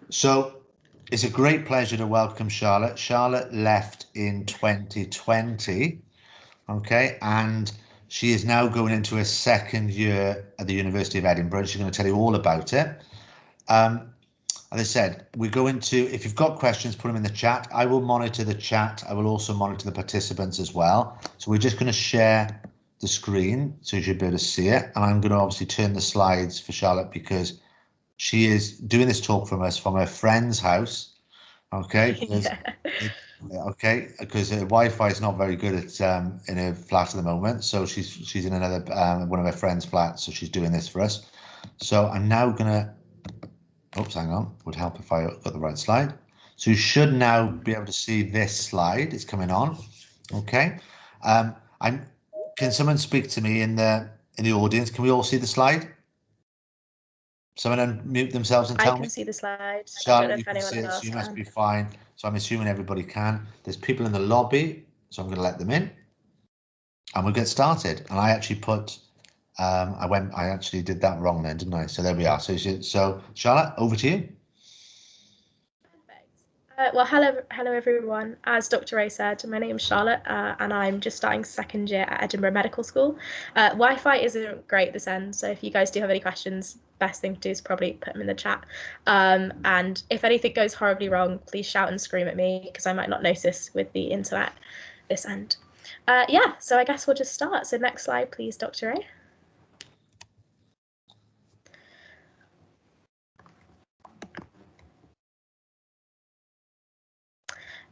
So it's a great pleasure to welcome Charlotte. Charlotte left in 2020, okay, and she is now going into her second year at the University of Edinburgh. She's going to tell you all about it. As I said, we go into, if you've got questions, put them in the chat. I will monitor the chat. I will also monitor the participants as well. So we're just going to share the screen so you should be able to see it. And I'm going to obviously turn the slides for Charlotte because she is doing this talk from us from her friend's house. Okay. Okay, because Wi-Fi is not very good at in her flat at the moment. So she's in another one of her friends' flats. So she's doing this for us. So I'm now gonna. Oops, hang on. Would help if I got the right slide. So you should now be able to see this slide. It's coming on. Okay. Can someone speak to me in the audience? Can we all see the slide? Someone unmute themselves and tell me. I can see the slide. Charlotte, you can see it, so you must be fine. So I'm assuming everybody can. There's people in the lobby, so I'm going to let them in, and we'll get started. And I actually put. I actually did that wrong then, didn't I? So there we are. So Charlotte, over to you. Perfect. Well, hello everyone. As Dr. Ray said, my name's Charlotte, and I'm just starting second year at Edinburgh Medical School. Wi-Fi isn't great this end, so if you guys do have any questions, best thing to do is probably put them in the chat. And if anything goes horribly wrong, please shout and scream at me because I might not notice with the internet this end. Yeah, so I guess we'll just start. So next slide, please, Dr. Ray.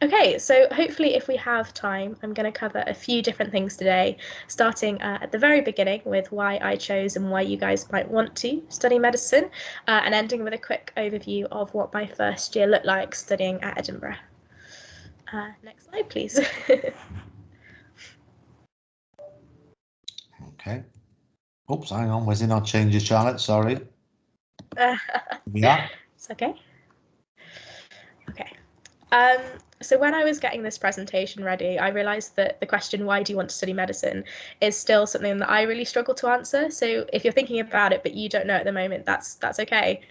Okay, so hopefully if we have time, I'm going to cover a few different things today, starting at the very beginning with why I chose and why you guys might want to study medicine, and ending with a quick overview of what my first year looked like studying at Edinburgh. Next slide, please. Okay. Oops, hang on. Where's it not changes, Charlotte? Sorry. Yeah. It's okay. Okay. So when I was getting this presentation ready, I realized that the question, why do you want to study medicine, is still something that I really struggle to answer. So if you're thinking about it, but you don't know at the moment, that's okay.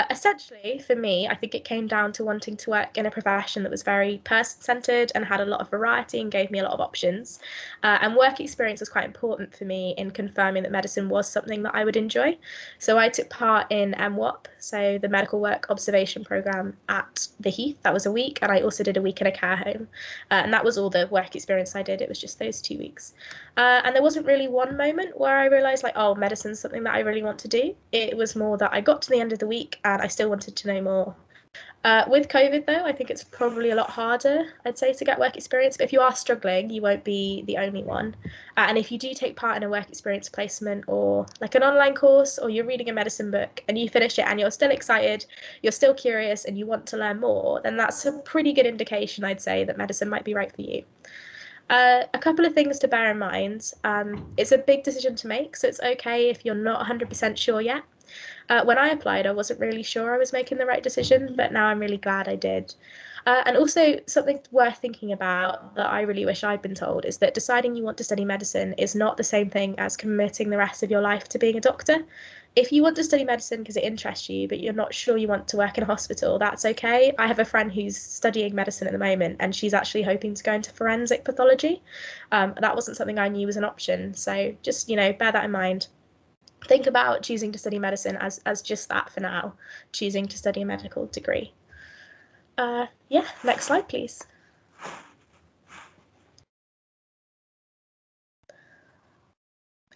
Essentially, for me, I think it came down to wanting to work in a profession that was very person-centered and had a lot of variety and gave me a lot of options. And work experience was quite important for me in confirming that medicine was something that I would enjoy. So I took part in MWOP, so the Medical Work Observation Programme at the Heath. That was a week, and I also did a week in a care home. And that was all the work experience I did. It was just those 2 weeks. And there wasn't really one moment where I realised, like, oh, medicine's something that I really want to do. It was more that I got to the end of the week and I still wanted to know more. With COVID, though, I think it's probably a lot harder, I'd say, to get work experience. But if you are struggling, you won't be the only one. And if you do take part in a work experience placement or like an online course, or you're reading a medicine book and you finish it and you're still excited, you're still curious and you want to learn more, then that's a pretty good indication, I'd say, that medicine might be right for you. A couple of things to bear in mind. It's a big decision to make, so it's okay if you're not 100% sure yet. When I applied, I wasn't really sure I was making the right decision, but now I'm really glad I did. And also something worth thinking about that I really wish I'd been told is that deciding you want to study medicine is not the same thing as committing the rest of your life to being a doctor. If you want to study medicine because it interests you, but you're not sure you want to work in a hospital, that's okay. I have a friend who's studying medicine at the moment, and she's actually hoping to go into forensic pathology. That wasn't something I knew was an option. So just, bear that in mind. Think about choosing to study medicine as just that for now, choosing to study a medical degree. Yeah, next slide, please.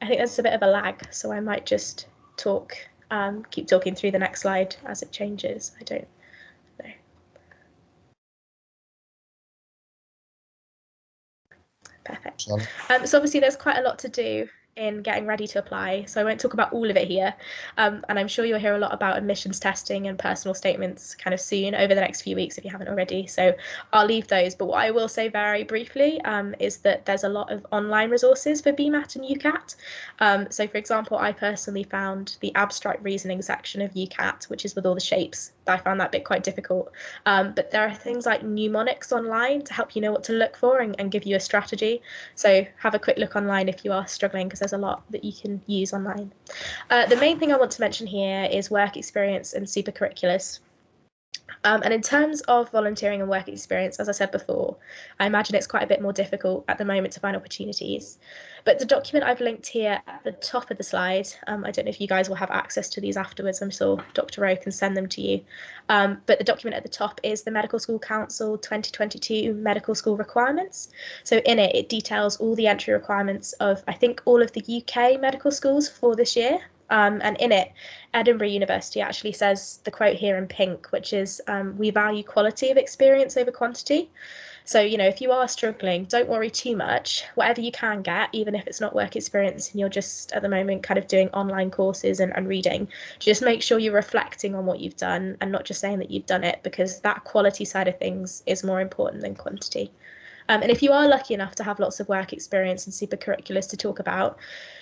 I think there's a bit of a lag, so I might just keep talking through the next slide as it changes. I don't know. Perfect. So obviously there's quite a lot to do in getting ready to apply, so I won't talk about all of it here, and I'm sure you'll hear a lot about admissions testing and personal statements kind of soon over the next few weeks if you haven't already, so I'll leave those. But what I will say very briefly is that there's a lot of online resources for BMAT and UCAT. So for example, I personally found the abstract reasoning section of UCAT, which is with all the shapes. I found that bit quite difficult, but there are things like mnemonics online to help you know what to look for and give you a strategy. So have a quick look online if you are struggling, because there's a lot that you can use online. The main thing I want to mention here is work experience and supercurriculars. And in terms of volunteering and work experience, as I said before, I imagine it's quite a bit more difficult at the moment to find opportunities. But the document I've linked here at the top of the slide, I don't know if you guys will have access to these afterwards. I'm sure Dr. Rowe can send them to you. But the document at the top is the Medical School Council 2022 Medical School Requirements. So in it, it details all the entry requirements of, I think, all of the UK medical schools for this year. And in it, Edinburgh University actually says the quote here in pink, which is, we value quality of experience over quantity. So, if you are struggling, don't worry too much. Whatever you can get, even if it's not work experience and you're just at the moment kind of doing online courses and reading, just make sure you're reflecting on what you've done and not just saying that you've done it, because that quality side of things is more important than quantity. And if you are lucky enough to have lots of work experience and supercurriculars to talk about,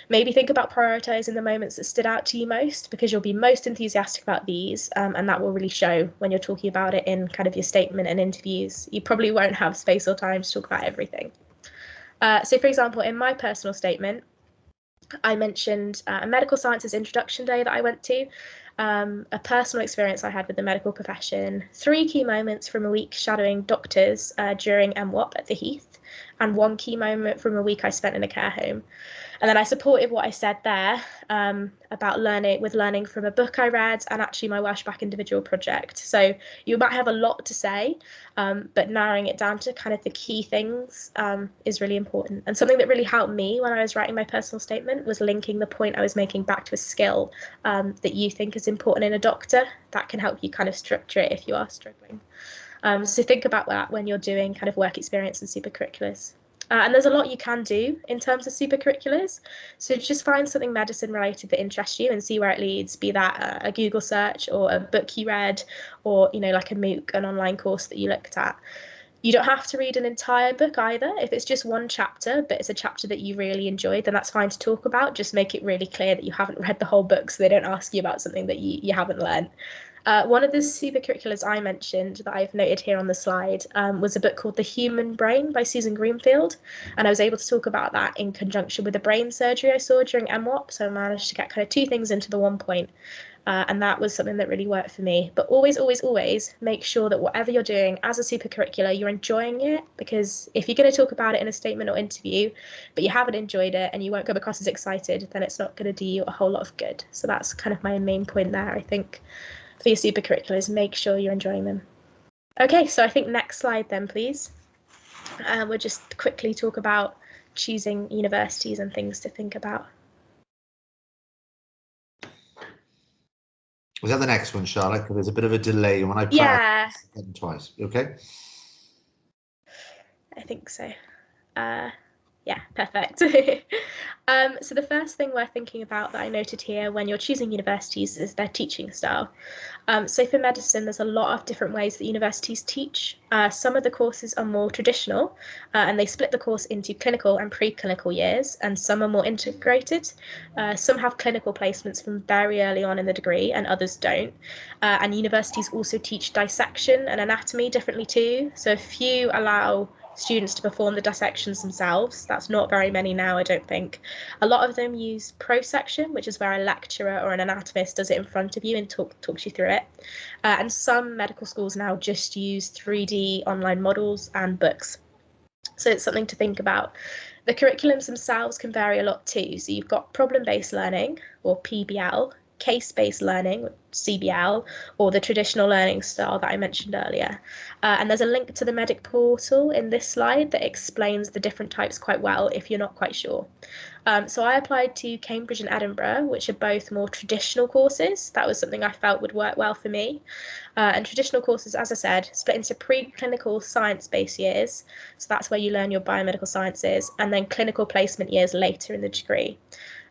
maybe think about prioritising the moments that stood out to you most, because you'll be most enthusiastic about these, and that will really show when you're talking about it in kind of your statement and interviews. You probably won't have space or time to talk about everything. So, for example, in my personal statement, I mentioned a medical sciences introduction day that I went to, a personal experience I had with the medical profession, 3 key moments from a week shadowing doctors during MWOP at the Heath, and 1 key moment from a week I spent in a care home. And then I supported what I said there about learning from a book I read and actually my Welsh Back individual project. So you might have a lot to say, but narrowing it down to kind of the key things is really important. And something that really helped me when I was writing my personal statement was linking the point I was making back to a skill that you think is important in a doctor. That can help you kind of structure it if you are struggling. So think about that when you're doing kind of work experience and supercurriculars. And there's a lot you can do in terms of supercurriculars. So just find something medicine related that interests you and see where it leads, be that a Google search or a book you read, or, like a MOOC, an online course that you looked at. You don't have to read an entire book either. If it's just one chapter, but it's a chapter that you really enjoyed, then that's fine to talk about. Just make it really clear that you haven't read the whole book so they don't ask you about something that you haven't learned. One of the supercurriculars I mentioned that I've noted here on the slide was a book called The Human Brain by Susan Greenfield. And I was able to talk about that in conjunction with the brain surgery I saw during MWOP. So I managed to get kind of 2 things into the 1 point. And that was something that really worked for me. But always, always, always make sure that whatever you're doing as a supercurricular, you're enjoying it. Because if you're going to talk about it in a statement or interview, but you haven't enjoyed it and you won't come across as excited, then it's not going to do you a whole lot of good. So that's kind of my main point there, I think, for your supercurriculars. Make sure you're enjoying them. Okay, so I think next slide then, please. We'll just quickly talk about choosing universities and things to think about. Was that the next one, Charlotte? Because there's a bit of a delay when I press twice. Okay. I think so. Yeah, perfect. So the first thing we're thinking about that I noted here when you're choosing universities is their teaching style. So for medicine, there's a lot of different ways that universities teach. Some of the courses are more traditional, and they split the course into clinical and preclinical years, and some are more integrated. Some have clinical placements from very early on in the degree, and others don't. And universities also teach dissection and anatomy differently too. So a few allow students to perform the dissections themselves. That's not very many now, I don't think. A lot of them use prosection, which is where a lecturer or an anatomist does it in front of you and talks you through it. And some medical schools now just use 3D online models and books. So it's something to think about. The curriculums themselves can vary a lot too. So you've got problem-based learning, or PBL, case-based learning, CBL, or the traditional learning style that I mentioned earlier. And there's a link to the Medic portal in this slide that explains the different types quite well if you're not quite sure. So I applied to Cambridge and Edinburgh, which are both more traditional courses. That was something I felt would work well for me. And traditional courses, as I said, split into preclinical science-based years. So that's where you learn your biomedical sciences, and then clinical placement years later in the degree.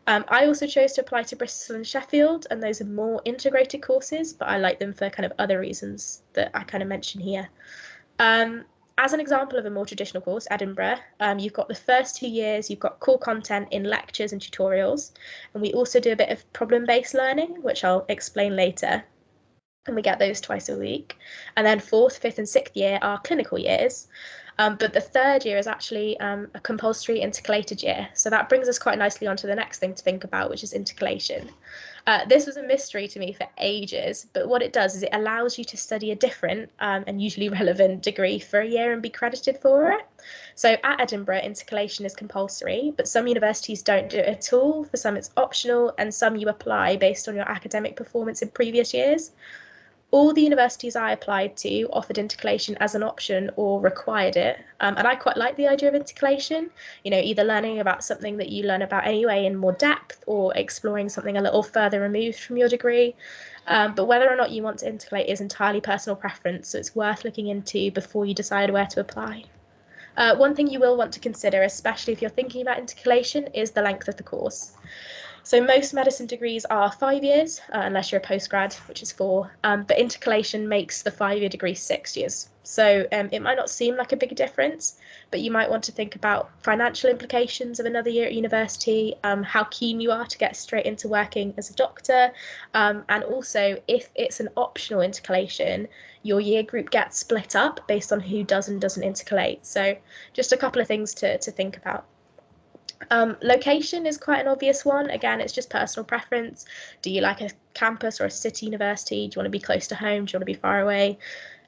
I also chose to apply to Bristol and Sheffield, and those are more integrated courses, but I like them for kind of other reasons that I kind of mention here. As an example of a more traditional course, Edinburgh, you've got the first 2 years, you've got core content in lectures and tutorials, and we also do a bit of problem-based learning, which I'll explain later, and we get those twice a week. And then 4th, 5th and 6th year are clinical years. But the 3rd year is actually a compulsory intercalated year. So that brings us quite nicely onto the next thing to think about, which is intercalation. This was a mystery to me for ages, but what it does is it allows you to study a different and usually relevant degree for a year and be credited for it. So at Edinburgh, intercalation is compulsory, but some universities don't do it at all. For some, it's optional, and some you apply based on your academic performance in previous years. All the universities I applied to offered intercalation as an option or required it. And I quite like the idea of intercalation, either learning about something that you learn about anyway in more depth or exploring something a little further removed from your degree. But whether or not you want to intercalate is entirely personal preference, so it's worth looking into before you decide where to apply. One thing you will want to consider, especially if you're thinking about intercalation, is the length of the course. So most medicine degrees are 5 years, unless you're a postgrad, which is 4, but intercalation makes the 5-year degree 6 years. So it might not seem like a big difference, but you might want to think about financial implications of another year at university, how keen you are to get straight into working as a doctor, and also if it's an optional intercalation, your year group gets split up based on who does and doesn't intercalate. So just a couple of things to think about. Location is quite an obvious one. Again, it's just personal preference. Do you like a campus or a city university? Do you want to be close to home? Do you want to be far away?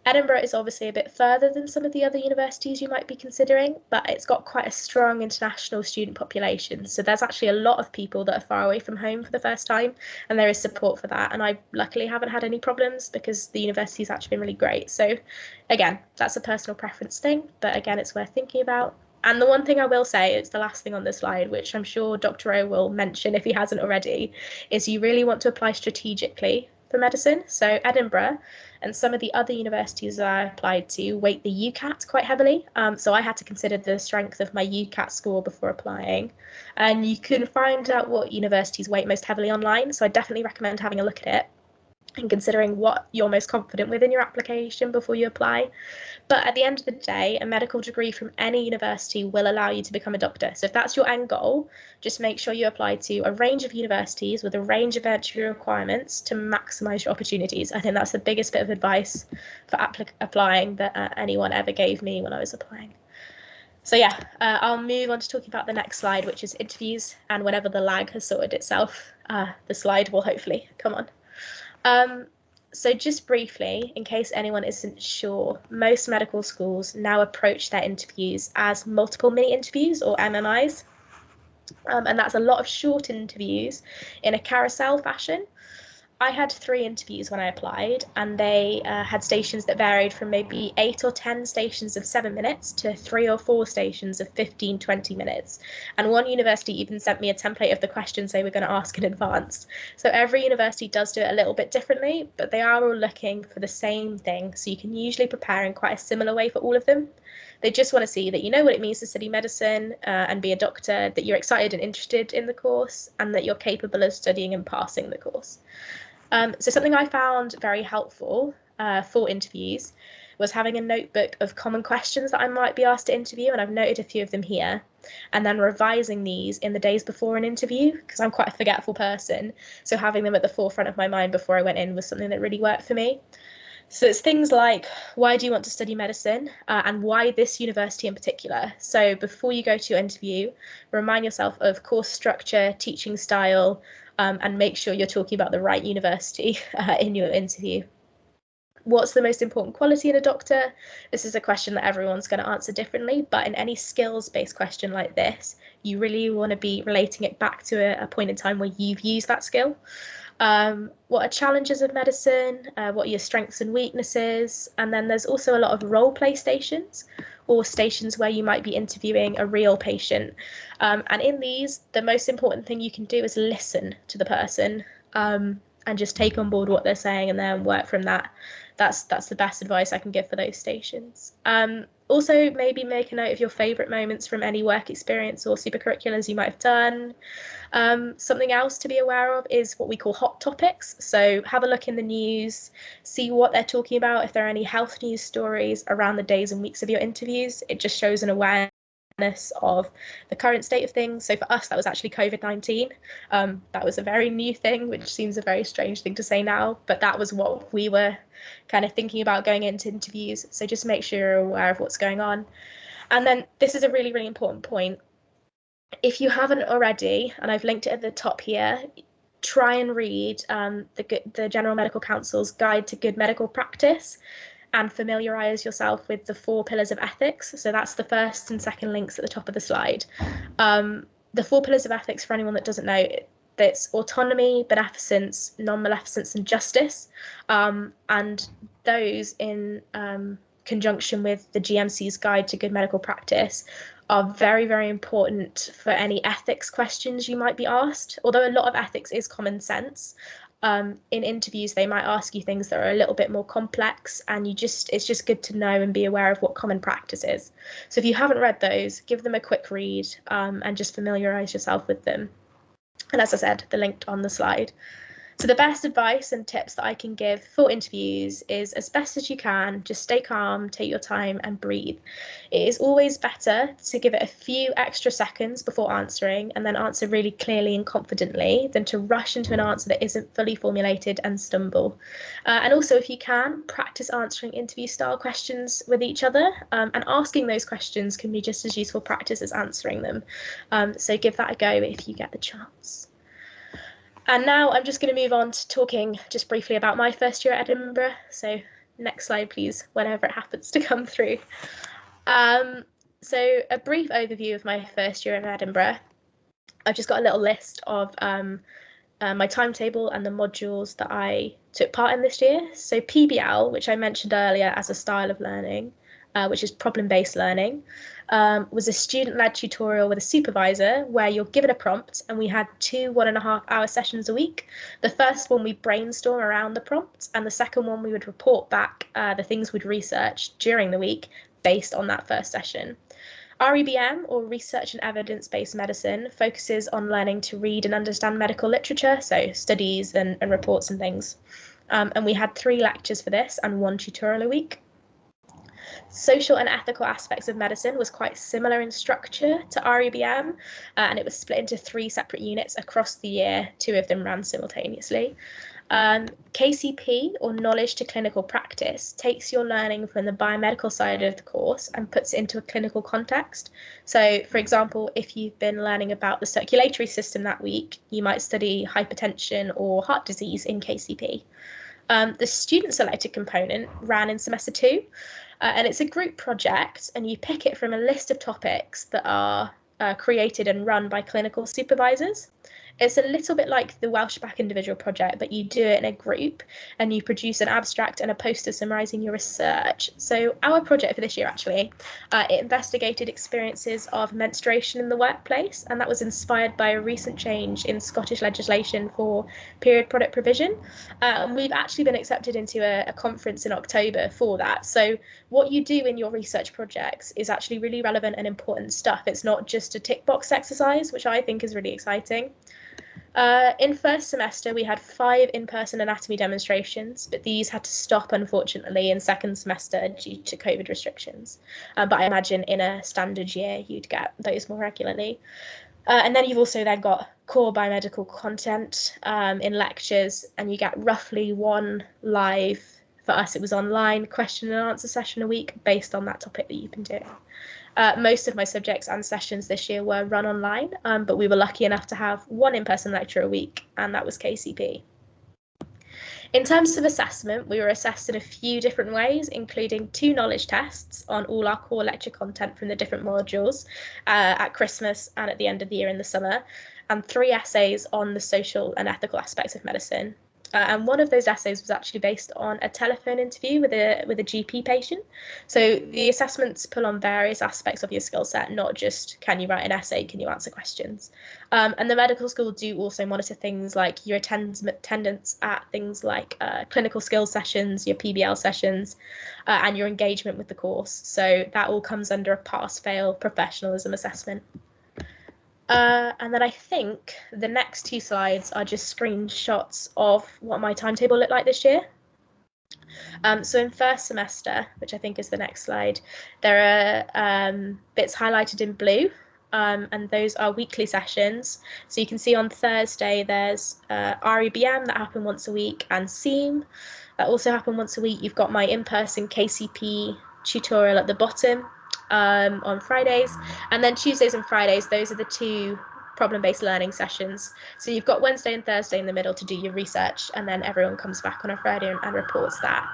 Edinburgh is obviously a bit further than some of the other universities you might be considering, but it's got quite a strong international student population. So there's actually a lot of people that are far away from home for the first time, and there is support for that. And I luckily haven't had any problems because the university's actually been really great. So again, that's a personal preference thing, but again, it's worth thinking about. And the one thing I will say, it's the last thing on the slide, which I'm sure Dr. O will mention if he hasn't already, is you really want to apply strategically for medicine. So Edinburgh and some of the other universities that I applied to weight the UCAT quite heavily. So I had to consider the strength of my UCAT score before applying. And you can find out what universities weight most heavily online. So I definitely recommend having a look at it and considering what you're most confident with in your application before you apply. But at the end of the day, a medical degree from any university will allow you to become a doctor. So if that's your end goal, just make sure you apply to a range of universities with a range of entry requirements to maximise your opportunities. I think that's the biggest bit of advice for applying that anyone ever gave me when I was applying. So yeah, I'll move on to talking about the next slide, which is interviews. And whenever the lag has sorted itself, the slide will hopefully come on. So just briefly, in case anyone isn't sure, most medical schools now approach their interviews as multiple mini interviews or MMIs. And that's a lot of short interviews in a carousel fashion. I had 3 interviews when I applied, and they had stations that varied from maybe 8 or 10 stations of 7 minutes to 3 or 4 stations of 15, 20 minutes. And one university even sent me a template of the questions they were going to ask in advance. So every university does do it a little bit differently, but they are all looking for the same thing. So you can usually prepare in quite a similar way for all of them. They just want to see that you know what it means to study medicine and be a doctor, that you're excited and interested in the course, and that you're capable of studying and passing the course. So something I found very helpful for interviews was having a notebook of common questions that I might be asked to interview, and I've noted a few of them here, and then revising these in the days before an interview, because I'm quite a forgetful person. So having them at the forefront of my mind before I went in was something that really worked for me. So it's things like, why do you want to study medicine, and why this university in particular? So before you go to your interview, remind yourself of course structure, teaching style, and make sure you're talking about the right university in your interview. What's the most important quality in a doctor? This is a question that everyone's going to answer differently, but in any skills-based question like this, you really want to be relating it back to a point in time where you've used that skill. What are challenges of medicine? What are your strengths and weaknesses? And then there's also a lot of role play stations, or stations where you might be interviewing a real patient. And in these, the most important thing you can do is listen to the person and just take on board what they're saying and then work from that. That's the best advice I can give for those stations. Also, maybe make a note of your favourite moments from any work experience or supercurriculars you might have done. Something else to be aware of is what we call hot topics. So have a look in the news, see what they're talking about, if there are any health news stories around the days and weeks of your interviews. It just shows an awareness of the current state of things. So for us, that was actually COVID-19. That was a very new thing, which seems a very strange thing to say now, but that was what we were kind of thinking about going into interviews. So just make sure you're aware of what's going on. And then this is a really, really important point. If you haven't already, and I've linked it at the top here, try and read the General Medical Council's Guide to Good Medical Practice and familiarise yourself with the 4 pillars of ethics. So that's the first and second links at the top of the slide. The 4 pillars of ethics, for anyone that doesn't know, that's autonomy, beneficence, non-maleficence, and justice. And those in conjunction with the GMC's Guide to Good Medical Practice are very, very important for any ethics questions you might be asked. Although a lot of ethics is common sense, in interviews they might ask you things that are a little bit more complex, and it's just good to know and be aware of what common practice is. So if you haven't read those, give them a quick read, and just familiarise yourself with them. And as I said, they're linked on the slide. So the best advice and tips that I can give for interviews is, as best as you can, just stay calm, take your time and breathe. It is always better to give it a few extra seconds before answering and then answer really clearly and confidently than to rush into an answer that isn't fully formulated and stumble. And also, if you can, practice answering interview style questions with each other, and asking those questions can be just as useful practice as answering them. So give that a go if you get the chance. And now I'm just going to move on to talking just briefly about my first year at Edinburgh. So next slide, please, whenever it happens to come through. So a brief overview of my first year at Edinburgh. I've just got a little list of my timetable and the modules that I took part in this year. So PBL, which I mentioned earlier as a style of learning, which is problem-based learning, was a student-led tutorial with a supervisor where you're given a prompt, and we had 2 1.5-hour sessions a week. The first one we brainstorm around the prompt, and the second one we would report back the things we'd researched during the week based on that first session. REBM, or Research and Evidence-Based Medicine, focuses on learning to read and understand medical literature, so studies and reports and things. And we had 3 lectures for this and 1 tutorial a week. Social and ethical aspects of medicine was quite similar in structure to REBM, and it was split into 3 separate units across the year. 2 of them ran simultaneously. KCP, or Knowledge to Clinical Practice, takes your learning from the biomedical side of the course and puts it into a clinical context. So, for example, if you've been learning about the circulatory system that week, you might study hypertension or heart disease in KCP. The student-selected component ran in semester 2, and it's a group project, and you pick it from a list of topics that are created and run by clinical supervisors. It's a little bit like the Welsh Back Individual project, but you do it in a group and you produce an abstract and a poster summarising your research. So our project for this year, actually, it investigated experiences of menstruation in the workplace, and that was inspired by a recent change in Scottish legislation for period product provision. We've actually been accepted into a conference in October for that. So what you do in your research projects is actually really relevant and important stuff. It's not just a tick box exercise, which I think is really exciting. In first semester, we had 5 in-person anatomy demonstrations, but these had to stop, unfortunately, in second semester due to COVID restrictions. But I imagine in a standard year, you'd get those more regularly. And then you've also then got core biomedical content in lectures, and you get roughly 1 live, for us it was online, question and answer session a week based on that topic that you've been doing. Most of my subjects and sessions this year were run online, but we were lucky enough to have 1 in-person lecture a week, and that was KCP. In terms of assessment, we were assessed in a few different ways, including 2 knowledge tests on all our core lecture content from the different modules at Christmas and at the end of the year in the summer, and 3 essays on the social and ethical aspects of medicine. And one of those essays was actually based on a telephone interview with a GP patient. So the assessments pull on various aspects of your skill set, not just can you write an essay, can you answer questions. And the medical school do also monitor things like your attendance at things like clinical skills sessions, your PBL sessions, and your engagement with the course. So that all comes under a pass-fail professionalism assessment. And then I think the next 2 slides are just screenshots of what my timetable looked like this year. So in first semester, which I think is the next slide, there are bits highlighted in blue, and those are weekly sessions. So you can see on Thursday there's REBM that happen once a week, and SEAM that also happen once a week. You've got my in-person KCP tutorial at the bottom. On Fridays, and then Tuesdays and Fridays, those are the 2 problem-based learning sessions. So you've got Wednesday and Thursday in the middle to do your research, and then everyone comes back on a Friday and reports that.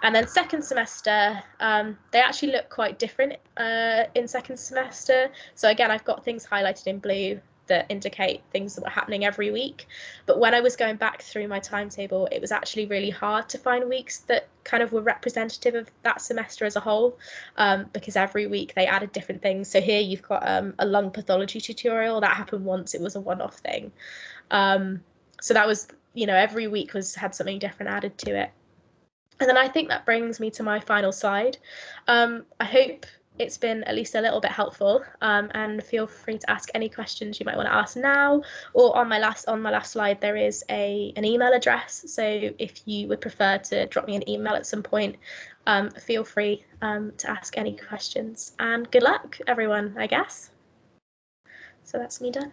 And then second semester, they actually look quite different in second semester. So again, I've got things highlighted in blue that indicate things that were happening every week. But when I was going back through my timetable, it was actually really hard to find weeks that kind of were representative of that semester as a whole, because every week they added different things. So here you've got a lung pathology tutorial that happened once. It was a one-off thing. So that was, every week had something different added to it. And then I think that brings me to my final slide. I hope it's been at least a little bit helpful, and feel free to ask any questions you might want to ask now, or on my last slide there is an email address, so if you would prefer to drop me an email at some point, feel free to ask any questions, and good luck everyone, I guess. So that's me done.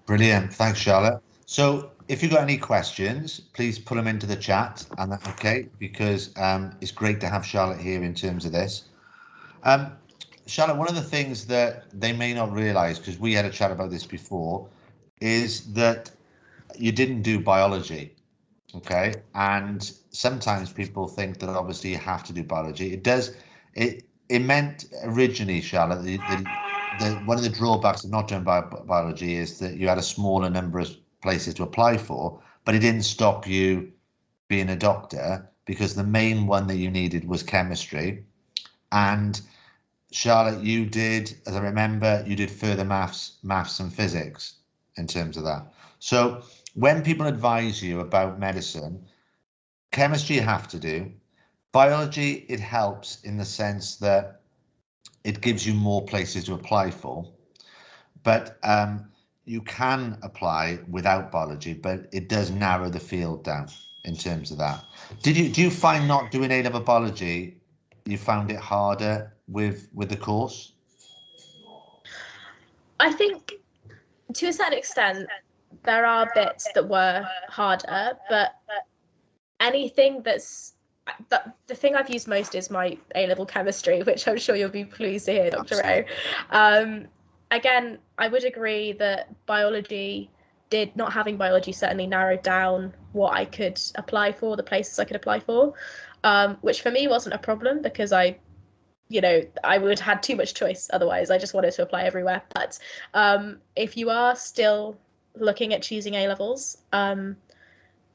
Brilliant, thanks Charlotte. So if you've got any questions, please put them into the chat, and that's okay, because it's great to have Charlotte here in terms of this. Charlotte, one of the things that they may not realise, because we had a chat about this before, is that you didn't do biology, okay? And sometimes people think that obviously you have to do biology. It meant originally, Charlotte, one of the drawbacks of not doing biology is that you had a smaller number of places to apply for, but it didn't stop you being a doctor, because the main one that you needed was chemistry. And Charlotte, you did, as I remember, you did further maths and physics in terms of that. So when people advise you about medicine, chemistry you have to do. Biology, it helps in the sense that it gives you more places to apply for. But you can apply without biology, but it does narrow the field down in terms of that. Do you find not doing A-level biology, you found it harder with the course? I think to a certain extent there are bits that were harder, but anything the thing I've used most is my A-level chemistry, which I'm sure you'll be pleased to hear, Dr. Rowe. Again, I would agree that not having biology certainly narrowed down what I could apply for, the places I could apply for, which for me wasn't a problem, because I would have had too much choice otherwise. I just wanted to apply everywhere. But if you are still looking at choosing A-levels,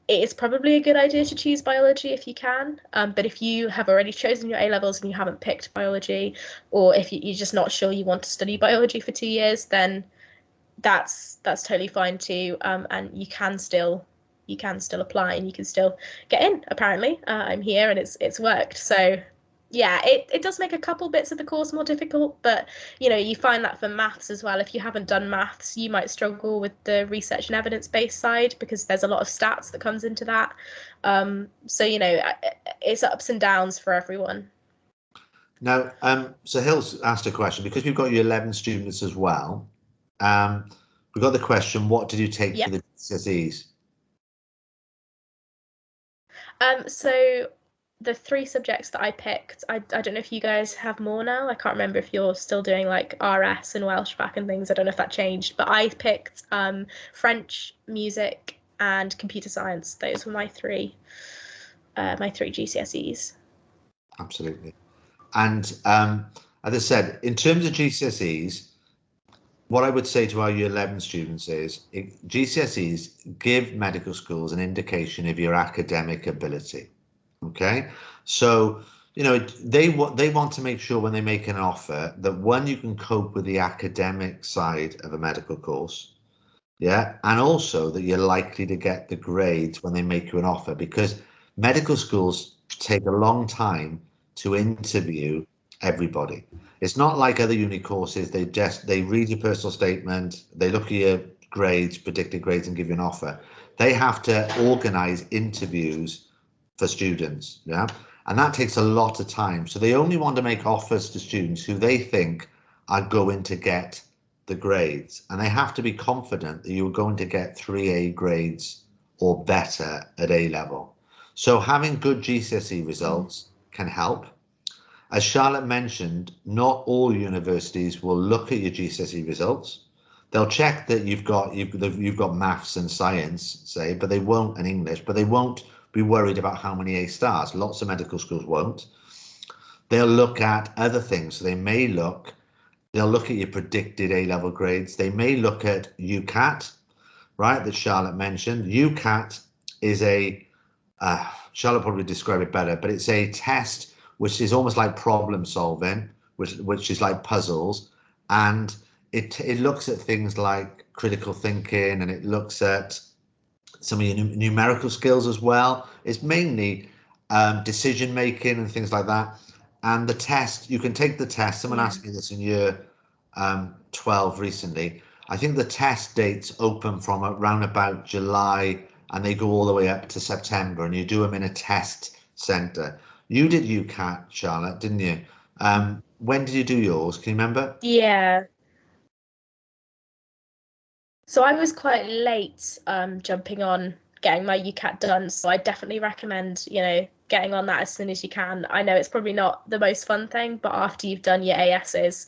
it is probably a good idea to choose biology if you can. But if you have already chosen your A-levels and you haven't picked biology, or if you're just not sure you want to study biology for 2 years, then that's totally fine too. And you can still apply, and you can still get in. Apparently, I'm here and it's worked. So yeah, it does make a couple bits of the course more difficult, but you find that for maths as well. If you haven't done maths, you might struggle with the research and evidence-based side, because there's a lot of stats that comes into that. So it's ups and downs for everyone. Now, so Hill's asked a question, because we've got your 11 students as well. We've got the question, what did you take for the GCSEs? So the 3 subjects that I picked, I don't know if you guys have more now. I can't remember if you're still doing like RS and Welsh back and things. I don't know if that changed, but I picked French, music, and computer science. Those were my three GCSEs. Absolutely. And as I said, in terms of GCSEs, what I would say to our year 11 students is GCSEs give medical schools an indication of your academic ability. Okay, so they want to make sure when they make an offer that, one, you can cope with the academic side of a medical course, yeah, and also that you're likely to get the grades when they make you an offer, because medical schools take a long time to interview everybody. It's not like other uni courses. They read your personal statement, they look at your grades, predicted grades, and give you an offer. They have to organize interviews for students, yeah, and that takes a lot of time. So they only want to make offers to students who they think are going to get the grades, and they have to be confident that you're going to get 3A grades or better at A level. So having good GCSE results can help. As Charlotte mentioned, not all universities will look at your GCSE results. They'll check that you've got maths and science, say, but they won't, and English, but they won't be worried about how many A stars. Lots of medical schools won't. They'll look at other things. So they'll look at your predicted A-level grades. They may look at UCAT, right, that Charlotte mentioned. UCAT is Charlotte probably describe it better, but it's a test which is almost like problem solving, which is like puzzles, and it looks at things like critical thinking, and it looks at some of your numerical skills as well. It's mainly decision making and things like that. And the test, you can take the test. Someone asked me this in year 12 recently. I think the test dates open from around about July, and they go all the way up to September, and you do them in a test centre. You did UCAT, Charlotte, didn't you? When did you do yours? Can you remember? Yeah. So I was quite late jumping on getting my UCAT done. So I definitely recommend, getting on that as soon as you can. I know it's probably not the most fun thing, but after you've done your ASs,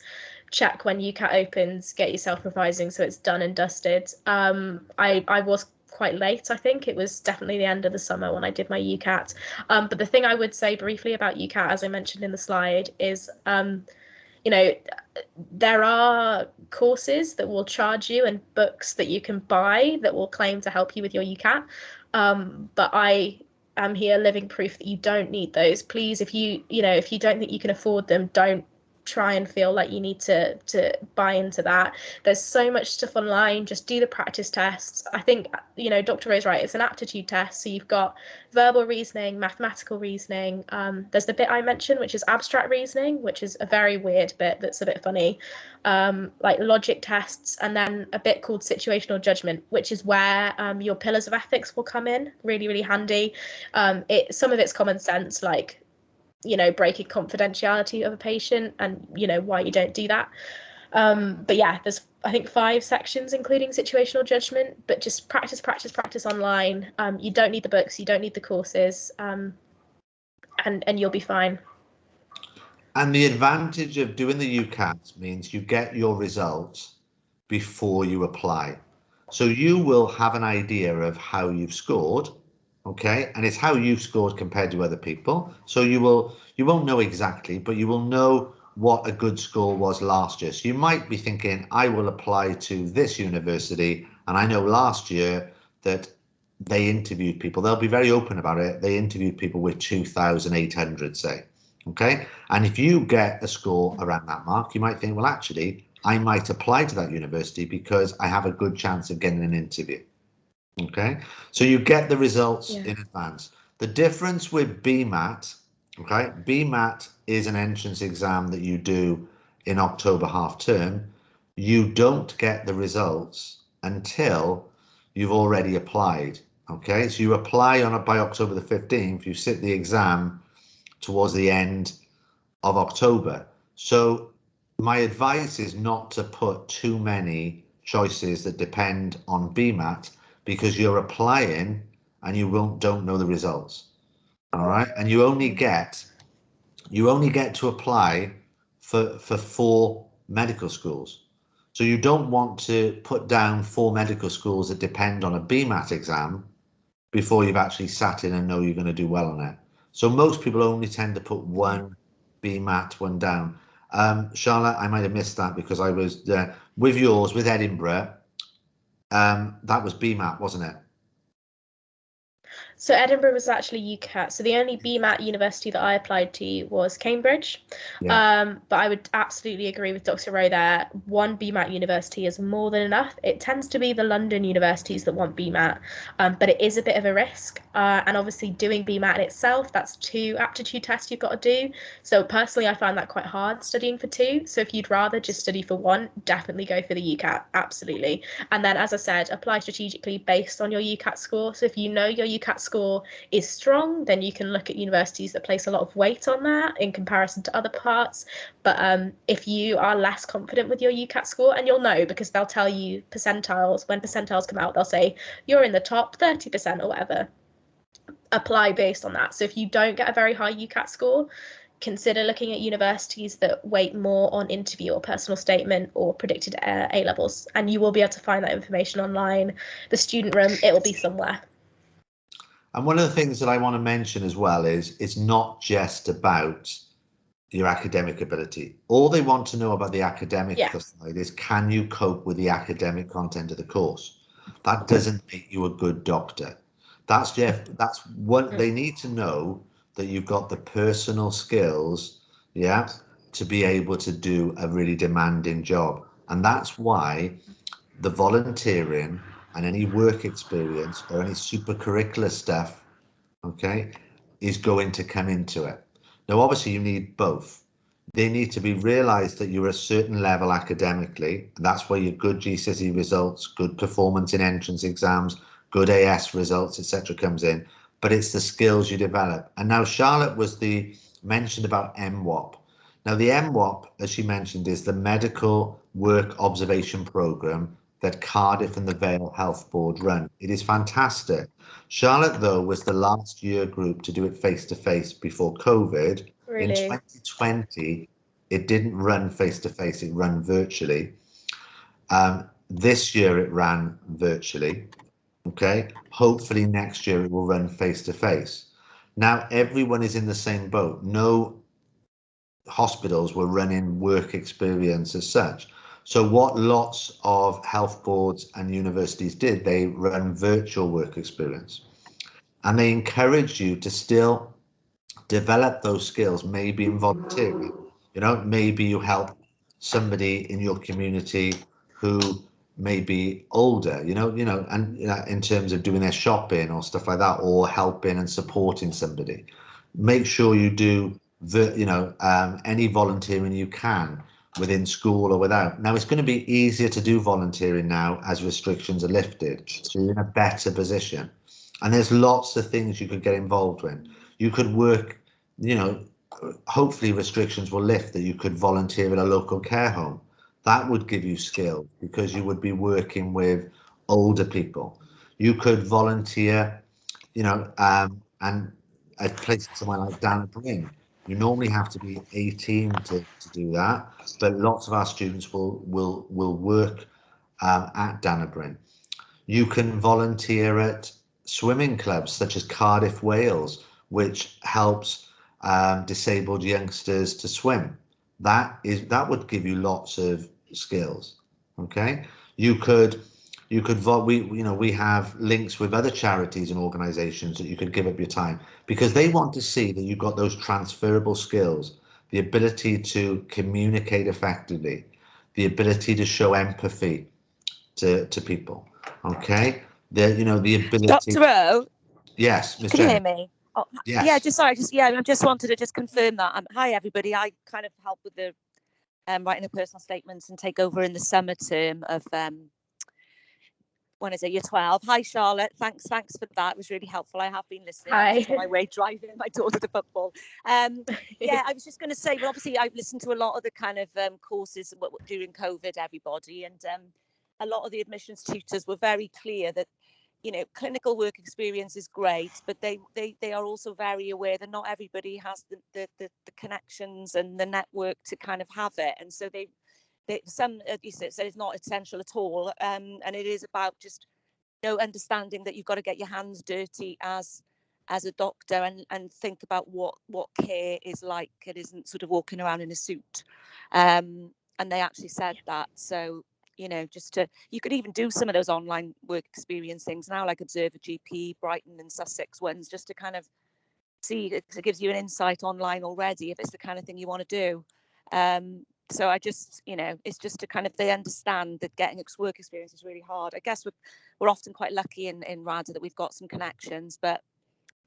check when UCAT opens, get yourself revising so it's done and dusted. I was quite late, I think. It was definitely the end of the summer when I did my UCAT. But the thing I would say briefly about UCAT, as I mentioned in the slide, is there are courses that will charge you and books that you can buy that will claim to help you with your UCAT. But I am here living proof that you don't need those. Please, if you don't think you can afford them, don't try and feel like you need to buy into that. There's so much stuff online. Just do the practice tests. I think Dr. Rose right, it's an aptitude test, so you've got verbal reasoning, mathematical reasoning. There's the bit I mentioned, which is abstract reasoning, which is a very weird bit that's a bit funny, like logic tests, and then a bit called situational judgment, which is where your pillars of ethics will come in really, really handy. Some of it's common sense, like breaking confidentiality of a patient and why you don't do that. But yeah, there's I think 5 sections including situational judgment, but just practice online. You don't need the books, you don't need the courses, and you'll be fine. And the advantage of doing the UCAT means you get your results before you apply. So you will have an idea of how you've scored, okay? And it's how you've scored compared to other people. So you won't know exactly, but you will know what a good score was last year. So you might be thinking, I will apply to this university, and I know last year that they interviewed people. They'll be very open about it. They interviewed people with 2,800, say. Okay, and if you get a score around that mark, you might think, well, actually, I might apply to that university because I have a good chance of getting an interview. Okay, so you get the results in advance. The difference with BMAT, okay, BMAT is an entrance exam that you do in October half term. You don't get the results until you've already applied. Okay, so you apply by October the 15th, you sit the exam towards the end of October. So my advice is not to put too many choices that depend on BMAT, because you're applying and you don't know the results. All right, and you only get to apply for 4 medical schools. So you don't want to put down 4 medical schools that depend on a BMAT exam before you've actually sat in and know you're going to do well on it. So most people only tend to put 1 BMAT, 1 down. Charlotte, I might have missed that because I was with yours, with Edinburgh. That was BMAT, wasn't it? So Edinburgh was actually UCAT. So the only BMAT university that I applied to was Cambridge. Yeah. But I would absolutely agree with Dr. Rowe there. 1 BMAT university is more than enough. It tends to be the London universities that want BMAT, but it is a bit of a risk. And obviously doing BMAT itself, that's 2 aptitude tests you've got to do. So personally, I find that quite hard studying for 2. So if you'd rather just study for 1, definitely go for the UCAT, absolutely. And then, as I said, apply strategically based on your UCAT score. So if you know your UCAT score is strong, then you can look at universities that place a lot of weight on that in comparison to other parts. But if you are less confident with your UCAT score, and you'll know because they'll tell you percentiles, when percentiles come out, they'll say you're in the top 30% or whatever, apply based on that. So if you don't get a very high UCAT score, consider looking at universities that weight more on interview or personal statement or predicted A levels, and you will be able to find that information online. The student room, it will be somewhere. And one of the things that I want to mention as well is it's not just about your academic ability. All they want to know about the academic side is, can you cope with the academic content of the course? That doesn't make you a good doctor. That's what they need to know, that you've got the personal skills, to be able to do a really demanding job. And that's why the volunteering and any work experience or any supercurricular stuff, okay, is going to come into it. Now, obviously, you need both. They need to be realised that you're a certain level academically. And that's where your good GCSE results, good performance in entrance exams, good AS results, etc. comes in. But it's the skills you develop. And now Charlotte was mentioned about MWOP. Now, the MWOP, as she mentioned, is the Medical Work Observation Programme that Cardiff and the Vale Health Board run. It is fantastic. Charlotte, though, was the last year group to do it face-to-face before COVID. Really? In 2020, it didn't run face-to-face, it ran virtually. This year it ran virtually, okay? Hopefully next year it will run face-to-face. Now, everyone is in the same boat. No hospitals were running work experience as such. So what lots of health boards and universities did, they run virtual work experience. And they encourage you to still develop those skills, maybe in volunteering. Maybe you help somebody in your community who may be older, and in terms of doing their shopping or stuff like that, or helping and supporting somebody. Make sure you do any volunteering you can within school or without. Now, it's going to be easier to do volunteering now as restrictions are lifted, so you're in a better position. And there's lots of things you could get involved in. You could work, hopefully restrictions will lift, that you could volunteer at a local care home. That would give you skills because you would be working with older people. You could volunteer, and at places somewhere like Dana Bryn. You normally have to be 18 to do that, but lots of our students will work at Dana Bryn. You can volunteer at swimming clubs such as Cardiff Wales, which helps disabled youngsters to swim. That would give you lots of skills. Okay, we have links with other charities and organizations that you could give up your time, because they want to see that you've got those transferable skills, the ability to communicate effectively, the ability to show empathy to people. Okay, the ability. Dr. O. Yes, Ms. Can Jenny. you hear me? Oh, Yes. Yeah, I just wanted to confirm that. Hi everybody. I kind of help with the writing the personal statements and take over in the summer term of when is it, year 12. Hi Charlotte, thanks for that. It was really helpful. I have been listening. Hi. On my way driving my daughter to football. Yeah, I was just going to say, well, obviously I've listened to a lot of the kind of courses during COVID, everybody, and a lot of the admissions tutors were very clear that clinical work experience is great, but they are also very aware that not everybody has the connections and the network to kind of have it, and so some you said it's not essential at all, and it is about just understanding that you've got to get your hands dirty as a doctor and think about what care is like. It isn't sort of walking around in a suit, and they actually said that. So you could even do some of those online work experience things now, like Observer GP, Brighton and Sussex ones, just to kind of see. It gives you an insight online already if it's the kind of thing you want to do. So I just, it's just to kind of, they understand that getting work experience is really hard. I guess we're often quite lucky in RADA that we've got some connections, but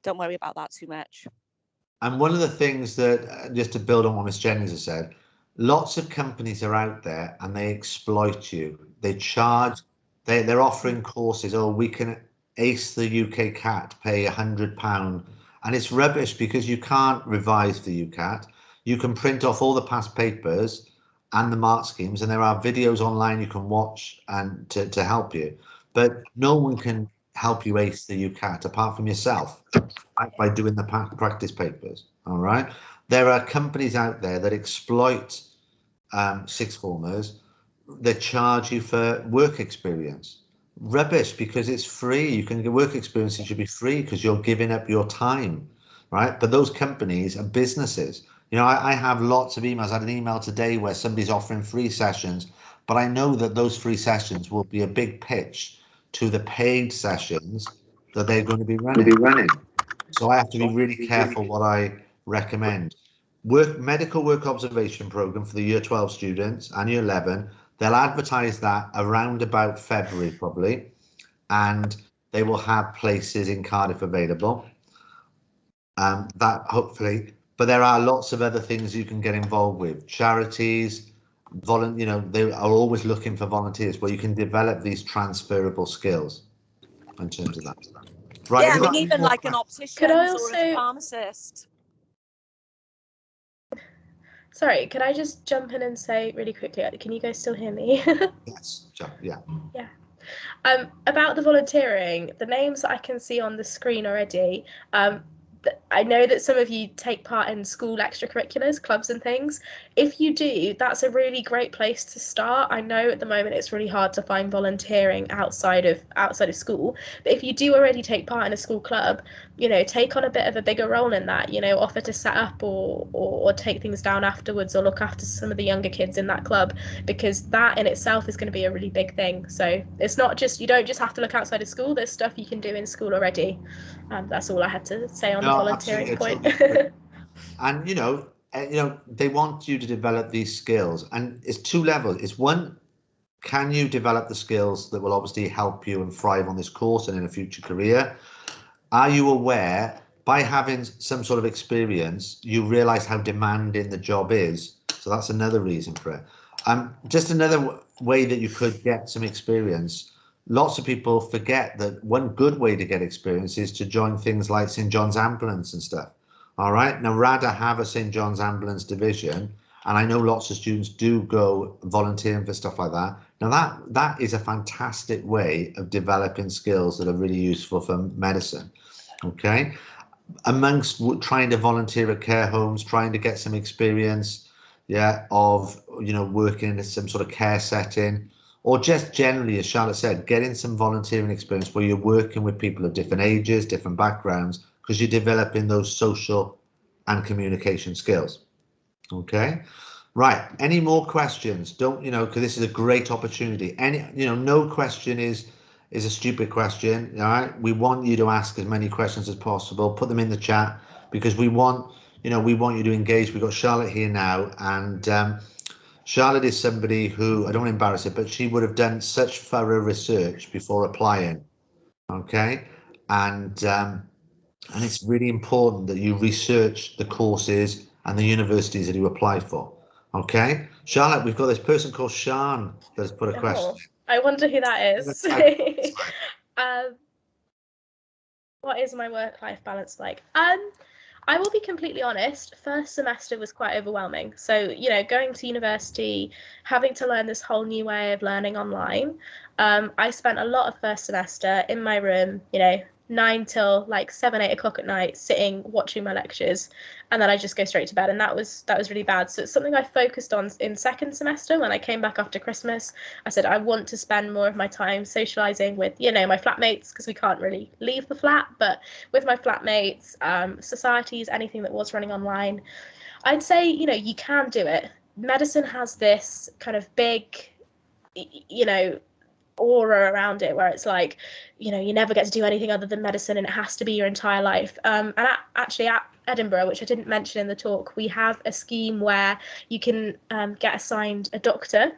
don't worry about that too much. And one of the things that, just to build on what Ms. Jennings has said, lots of companies are out there and they exploit you. They charge, they're offering courses. Oh, we can ace the UCAT, pay £100. And it's rubbish, because you can't revise the UCAT. You can print off all the past papers and the mark schemes, and there are videos online you can watch and to help you. But no one can help you ace the UCAT apart from yourself, right, by doing the practice papers. All right. There are companies out there that exploit sixth formers that charge you for work experience. Rubbish, because it's free. You can get work experience, it should be free because you're giving up your time, right? But those companies are businesses. You know, I have lots of emails. I had an email today where somebody's offering free sessions, but I know that those free sessions will be a big pitch to the paid sessions that they're going to be running. So I have to be really careful what I recommend. Medical work observation program for the year 12 students and year 11. They'll advertise that around about February probably, and they will have places in Cardiff available. That hopefully, but there are lots of other things you can get involved with. Charities, you know, they are always looking for volunteers where you can develop these transferable skills in terms of that. Right, yeah, I mean, even like an optician or a pharmacist. Sorry, could I just jump in and say really quickly, can you guys still hear me? Yes, yeah. Yeah. About the volunteering, the names that I can see on the screen already, I know that some of you take part in school extracurriculars, clubs and things. If you do, that's a really great place to start. I know at the moment it's really hard to find volunteering outside of school, but if you do already take part in a school club, you know, take on a bit of a bigger role in that, you know, offer to set up or take things down afterwards or look after some of the younger kids in that club, because that in itself is going to be a really big thing. So it's not just, you don't just have to look outside of school, there's stuff you can do in school already. That's all I had to say on the volunteering point. Totally. And you know, they want you to develop these skills, and it's two levels. It's one, can you develop the skills that will obviously help you and thrive on this course and in a future career? Are you aware, by having some sort of experience, you realize how demanding the job is? So that's another reason for it. Just another way that you could get some experience. Lots of people forget that one good way to get experience is to join things like St. John's Ambulance and stuff. All right. Now, RADA have a St. John's Ambulance division, and I know lots of students do go volunteering for stuff like that. Now, that is a fantastic way of developing skills that are really useful for medicine. Okay. Amongst trying to volunteer at care homes, trying to get some experience, of, you know, working in some sort of care setting, or just generally, as Charlotte said, getting some volunteering experience where you're working with people of different ages, different backgrounds, because you're developing those social and communication skills. Okay. Right. Any more questions? Don't, you know, because this is a great opportunity. No question is a stupid question. All right. We want you to ask as many questions as possible. Put them in the chat, because we want you to engage. We've got Charlotte here now, and Charlotte is somebody who, I don't want to embarrass her, but she would have done such thorough research before applying. Okay. And it's really important that you research the courses and the universities that you apply for. Okay. Charlotte, we've got this person called Sean that has put a question. I wonder who that is. What is my work-life balance like? I will be completely honest, first semester was quite overwhelming. So, you know, going to university, having to learn this whole new way of learning online. I spent a lot of first semester in my room, you know, 9 till like 7, 8 o'clock at night, sitting, watching my lectures, and then I just go straight to bed. And that was really bad. So it's something I focused on in second semester. When I came back after Christmas, I said, I want to spend more of my time socializing with, you know, my flatmates, because we can't really leave the flat, but with my flatmates, societies, anything that was running online. I'd say, you know, you can do it. Medicine has this kind of big, you know, aura around it where it's like, you know, you never get to do anything other than medicine and it has to be your entire life. And actually at Edinburgh, which I didn't mention in the talk, we have a scheme where you can get assigned a doctor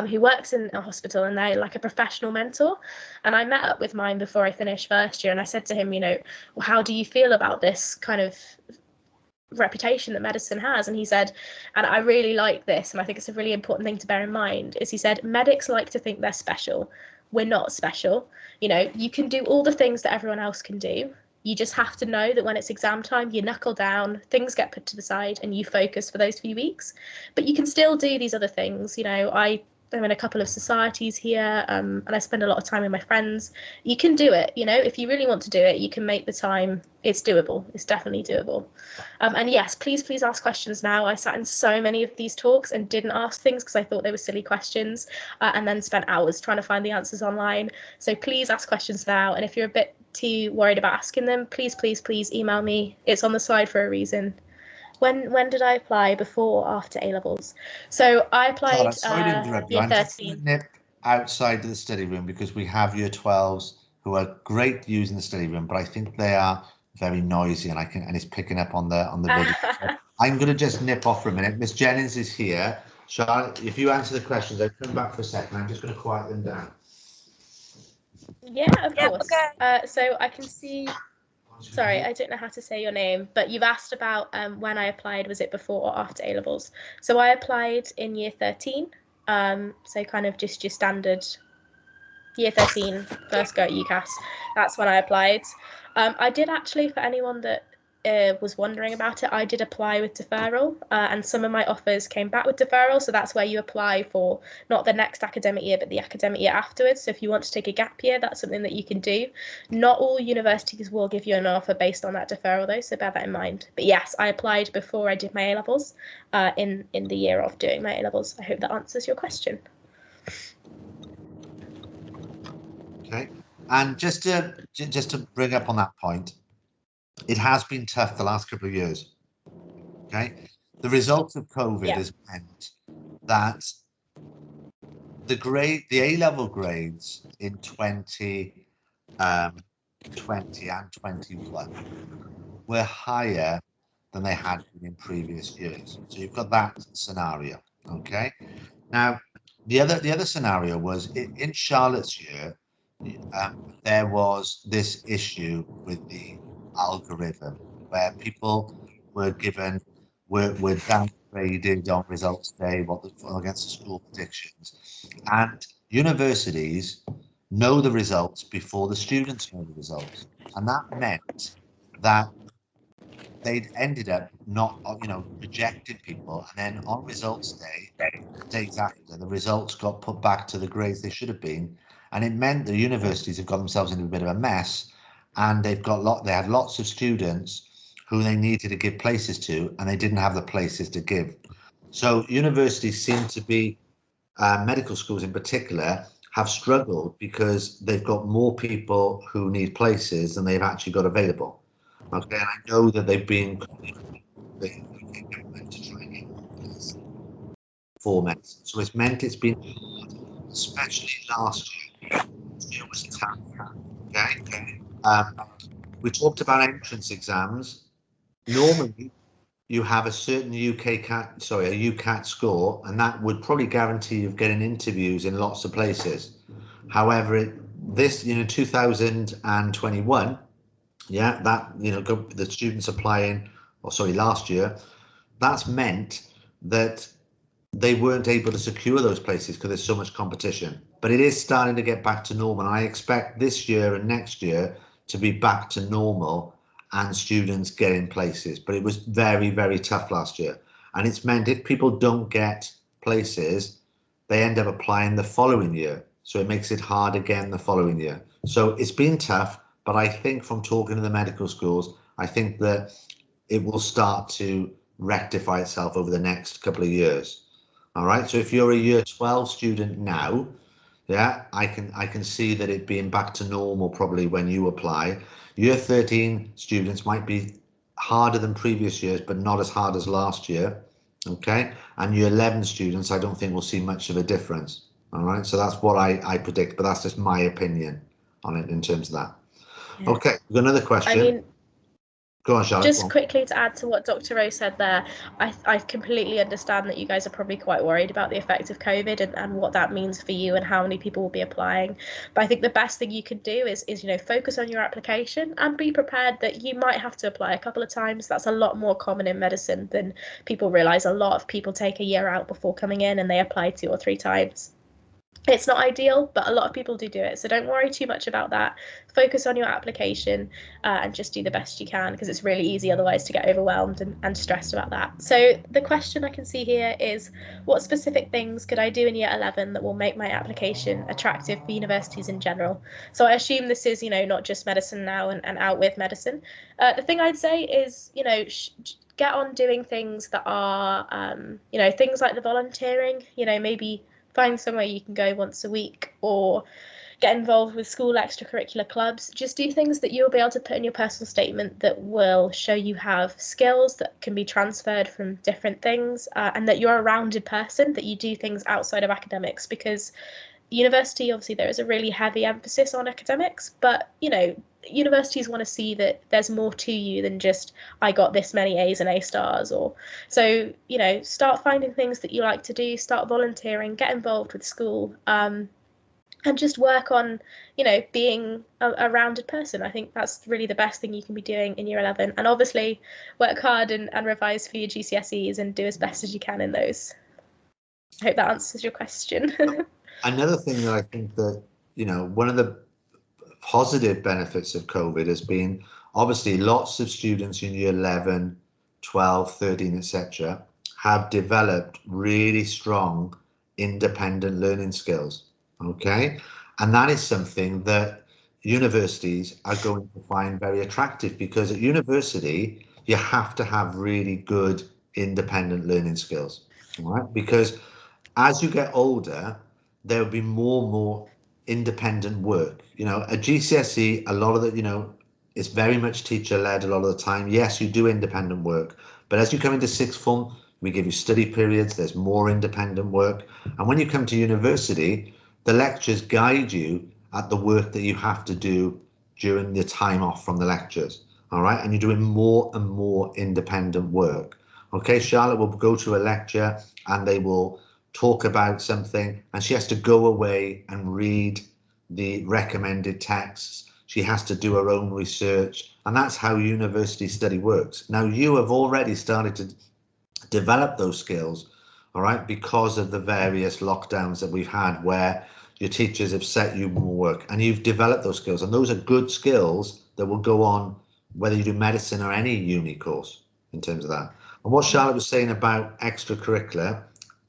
who works in a hospital, and they're like a professional mentor. And I met up with mine before I finished first year, and I said to him, you know, well, how do you feel about this kind of reputation that medicine has? And he said, and I really like this, and I think it's a really important thing to bear in mind, is he said, medics like to think they're special. We're not special. You know, you can do all the things that everyone else can do. You just have to know that when it's exam time, you knuckle down, things get put to the side, and you focus for those few weeks. But you can still do these other things. You know, I I'm in a couple of societies here, and I spend a lot of time with my friends. You can do it, you know, if you really want to do it, you can make the time. It's doable. It's definitely doable. And yes, please ask questions now. I sat in so many of these talks and didn't ask things because I thought they were silly questions, and then spent hours trying to find the answers online. So please ask questions now. And if you're a bit too worried about asking them, please email me. It's on the slide for a reason. When did I apply? Before or after A-levels? So I applied Charlotte, sorry to interrupt you. year I'm just going 13. to nip outside of the study room because we have year 12s who are great to use in the study room, but I think they are very noisy and it's picking up on the video. So I'm going to just nip off for a minute. Miss Jennings is here. Charlotte, if you answer the questions, I'll come back for a second. I'm just going to quiet them down. Yeah, of course. Okay. So I can see. Sorry, I don't know how to say your name, but you've asked about when I applied. Was it before or after A-levels? So I applied in year 13. So kind of just your standard year 13, first go at UCAS. That's when I applied. I did actually, for anyone that was wondering about it, I did apply with deferral, and some of my offers came back with deferral. So that's where you apply for not the next academic year, but the academic year afterwards. So if you want to take a gap year, that's something that you can do. Not all universities will give you an offer based on that deferral, though, so bear that in mind. But yes, I applied before I did my A-levels, in the year of doing my A-levels. I hope that answers your question. Okay, and just to bring up on that point, it has been tough the last couple of years. Okay, the result of COVID has meant that the A-level grades in 2020 and 21 were higher than they had been in previous years. So you've got that scenario. Okay, now the other scenario was in Charlotte's year. There was this issue with the algorithm where people were downgraded on results day against the school predictions, and universities know the results before the students know the results, and that meant that they'd ended up not rejecting people, and then on results day, days after, the results got put back to the grades they should have been, and it meant the universities have got themselves into a bit of a mess, and they had lots of students who they needed to give places to, and they didn't have the places to give. So universities seem to be, medical schools in particular, have struggled because they've got more people who need places than they've actually got available. Okay, and I know that they've been to try and get more places for medicine. So it's meant it's been hard, especially last year. It was tough. Okay. We talked about entrance exams. Normally, you have a certain a UCAT score, and that would probably guarantee you getting interviews in lots of places. However, 2021, the students applying, last year, that's meant that they weren't able to secure those places because there's so much competition. But it is starting to get back to normal. And I expect this year and next year to be back to normal and students getting places. But it was very, very tough last year. And it's meant if people don't get places, they end up applying the following year. So it makes it hard again the following year. So it's been tough, but I think from talking to the medical schools, I think that it will start to rectify itself over the next couple of years. All right, so if you're a year 12 student now, I can see that it being back to normal probably when you apply. Year 13 students might be harder than previous years, but not as hard as last year. Okay, and year 11 students, I don't think we'll see much of a difference. All right, so that's what I predict, but that's just my opinion on it in terms of that. Yeah. Okay, we've got another question. I mean, go on, Charlotte. Just quickly to add to what Dr. Rose said there, I completely understand that you guys are probably quite worried about the effect of COVID and what that means for you and how many people will be applying. But I think the best thing you can do is focus on your application and be prepared that you might have to apply a couple of times. That's a lot more common in medicine than people realise. A lot of people take a year out before coming in and they apply 2 or 3 times. It's not ideal, but a lot of people do it. So don't worry too much about that. Focus on your application and just do the best you can, because it's really easy otherwise to get overwhelmed and stressed about that. So the question I can see here is, what specific things could I do in year 11 that will make my application attractive for universities in general? So I assume this is, not just medicine now and out with medicine. The thing I'd say is, get on doing things that are, things like the volunteering, maybe find somewhere you can go once a week, or get involved with school extracurricular clubs. Just do things that you'll be able to put in your personal statement that will show you have skills that can be transferred from different things, and that you're a rounded person, that you do things outside of academics, because university, obviously there is a really heavy emphasis on academics, but universities want to see that there's more to you than just I got this many A's and A stars. Or so start finding things that you like to do, start volunteering, get involved with school, and just work on being a rounded person. I think that's really the best thing you can be doing in year 11, and obviously work hard and revise for your GCSEs and do as best as you can in those. I hope that answers your question. Another thing that I think that, one of the positive benefits of COVID has been, obviously lots of students in year 11, 12, 13, etc. have developed really strong independent learning skills. Okay. And that is something that universities are going to find very attractive, because at university, you have to have really good independent learning skills. Right? Because as you get older, there'll be more and more independent work. At GCSE, a lot of the, it's very much teacher led a lot of the time. Yes, you do independent work, but as you come into sixth form, we give you study periods, there's more independent work. And when you come to university, the lectures guide you at the work that you have to do during the time off from the lectures. All right. And you're doing more and more independent work. Okay. Charlotte will go to a lecture and they will talk about something, and she has to go away and read the recommended texts. She has to do her own research, and that's how university study works. Now, you have already started to develop those skills, all right, because of the various lockdowns that we've had, where your teachers have set you more work, and you've developed those skills, and those are good skills that will go on whether you do medicine or any uni course in terms of that. And what Charlotte was saying about extracurricular,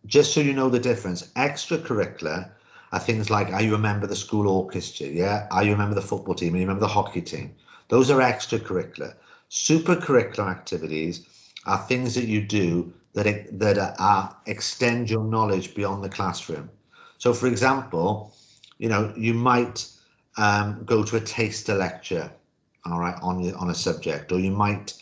just so you know the difference, extracurricular are things like, are you a member of the school orchestra? Yeah. Are you a member of the football team? Are you a member of the hockey team? Those are extracurricular. Supercurricular activities are things that you do that extend your knowledge beyond the classroom. So, for example, you might go to a taster lecture, all right, on a subject, or you might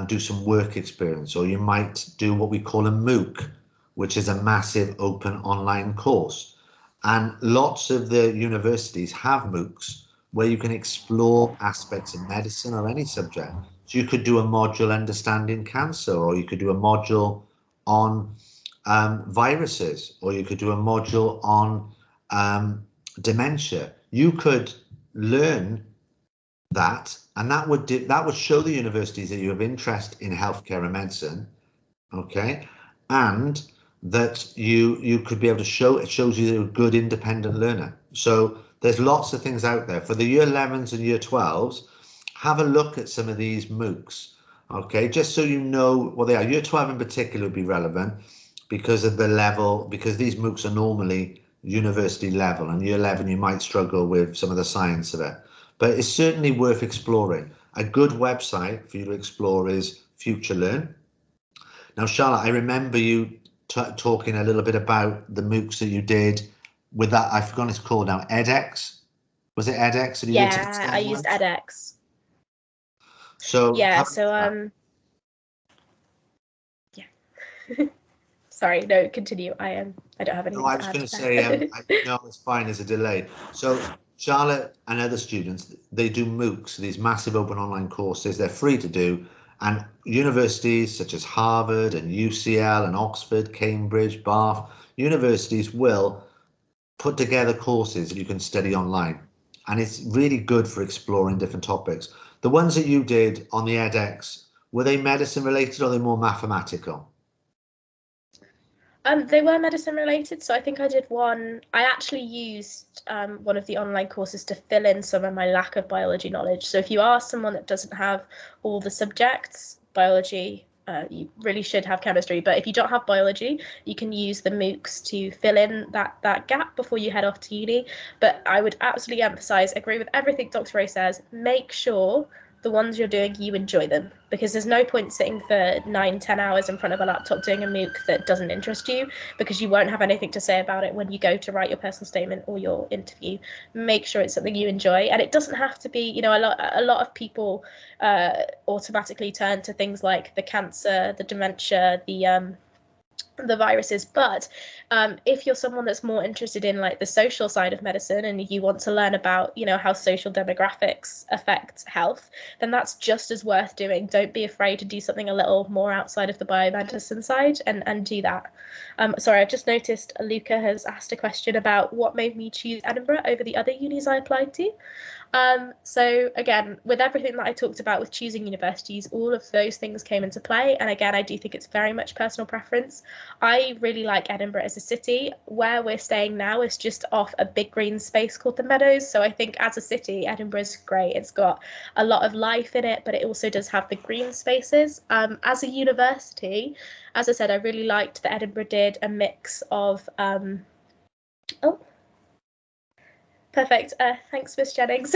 do some work experience, or you might do what we call a MOOC, which is a massive open online course. And lots of the universities have MOOCs where you can explore aspects of medicine or any subject. So you could do a module understanding cancer, or you could do a module on viruses, or you could do a module on dementia. You could learn that, and that would show the universities that you have interest in healthcare and medicine, okay, and that you could be able to show, it shows you you're a good independent learner. So there's lots of things out there for the year 11s and year 12s. Have a look at some of these MOOCs, okay, just so you know what they are. Year 12 in particular would be relevant because of the level, because these MOOCs are normally university level, and year 11 you might struggle with some of the science of it, but it's certainly worth exploring. A good website for you to explore is FutureLearn. Now, Charlotte, I remember you talking a little bit about the MOOCs that you did with that, I've forgotten it's called now, edX. Was it edX? Yeah, I used edX. So yeah, so yeah. Sorry, no, continue. I don't have anything. No, I was going to say, no, it's fine. There's a delay. So Charlotte and other students, they do MOOCs, these massive open online courses. They're free to do. And universities such as Harvard and UCL and Oxford, Cambridge, Bath, universities will put together courses that you can study online. And it's really good for exploring different topics. The ones that you did on the edX, were they medicine related or are they more mathematical? They were medicine related, so I think I did one. I actually used one of the online courses to fill in some of my lack of biology knowledge. So if you are someone that doesn't have all the subjects, biology, you really should have chemistry. But if you don't have biology, you can use the MOOCs to fill in that gap before you head off to uni. But I would absolutely emphasize, agree with everything Dr. Ray says, make sure the ones you're doing, you enjoy them, because there's no point sitting for 9-10 hours in front of a laptop doing a MOOC that doesn't interest you, because you won't have anything to say about it when you go to write your personal statement or your interview. Make sure it's something you enjoy, and it doesn't have to be, you know, a lot of people automatically turn to things like the cancer, the dementia, the viruses. But if you're someone that's more interested in like the social side of medicine, and you want to learn about, you know, how social demographics affect health, then that's just as worth doing. Don't be afraid to do something a little more outside of the biomedicine side, and do that. Sorry, I've just noticed Luca has asked a question about what made me choose Edinburgh over the other unis I applied to. So again, with everything that I talked about with choosing universities, all of those things came into play. And again, I do think it's very much personal preference. I really like Edinburgh as a city. Where we're staying now is just off a big green space called the Meadows. So I think as a city, Edinburgh is great. It's got a lot of life in it, but it also does have the green spaces. As a university, as I said, I really liked that Edinburgh did a mix of perfect. Thanks, Miss Jennings.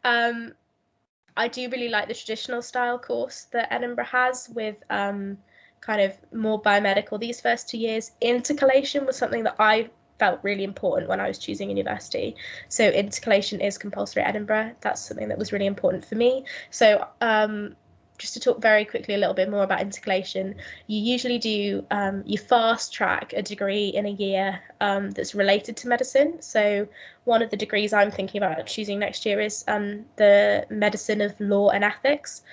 I do really like the traditional style course that Edinburgh has with kind of more biomedical these first 2 years. Intercalation was something that I felt really important when I was choosing university. So intercalation is compulsory at Edinburgh. That's something that was really important for me. So just to talk very quickly a little bit more about intercalation, you usually do, you fast track a degree in a year that's related to medicine. So one of the degrees I'm thinking about choosing next year is the medicine of law and ethics.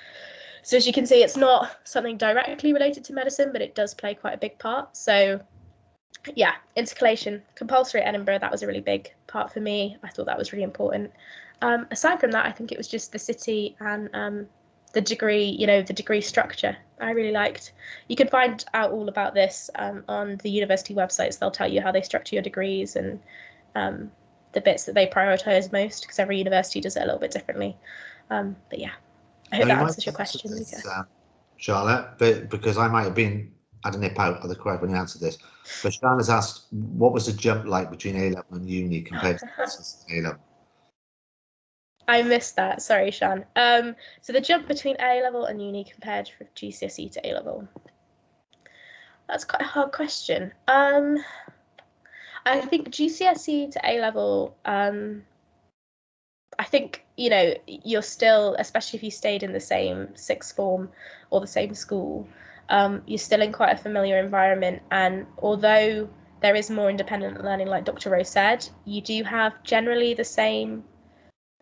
So as you can see, it's not something directly related to medicine, but it does play quite a big part. So yeah, intercalation, compulsory at Edinburgh, that was a really big part for me. I thought that was really important. Aside from that, I think it was just the city and the degree, you know, the degree structure I really liked. You can find out all about this on the university websites. They'll tell you how they structure your degrees and the bits that they prioritise most, because every university does it a little bit differently. But yeah, I hope that answers your question, Luca. Charlotte, but because I might have been, I didn't nip out of the correct when you answered this, but Charlotte's asked, what was the jump like between A-level and uni compared to A-level? I missed that. Sorry, Shan. So the jump between A-level and uni compared with GCSE to A-level. That's quite a hard question. I think GCSE to A-level, I think, you know, you're still, especially if you stayed in the same sixth form or the same school, you're still in quite a familiar environment. And although there is more independent learning, like Dr. Rose said, you do have generally the same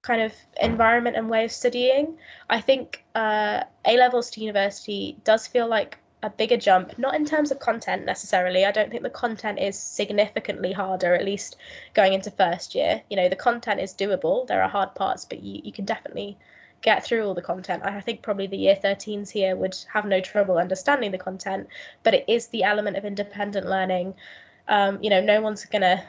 kind of environment and way of studying. I think A-levels to university does feel like a bigger jump, not in terms of content necessarily. I don't think the content is significantly harder, at least going into first year. You know, the content is doable. There are hard parts, but you can definitely get through all the content. I think probably the year 13s here would have no trouble understanding the content, but it is the element of independent learning. You know, no one's going to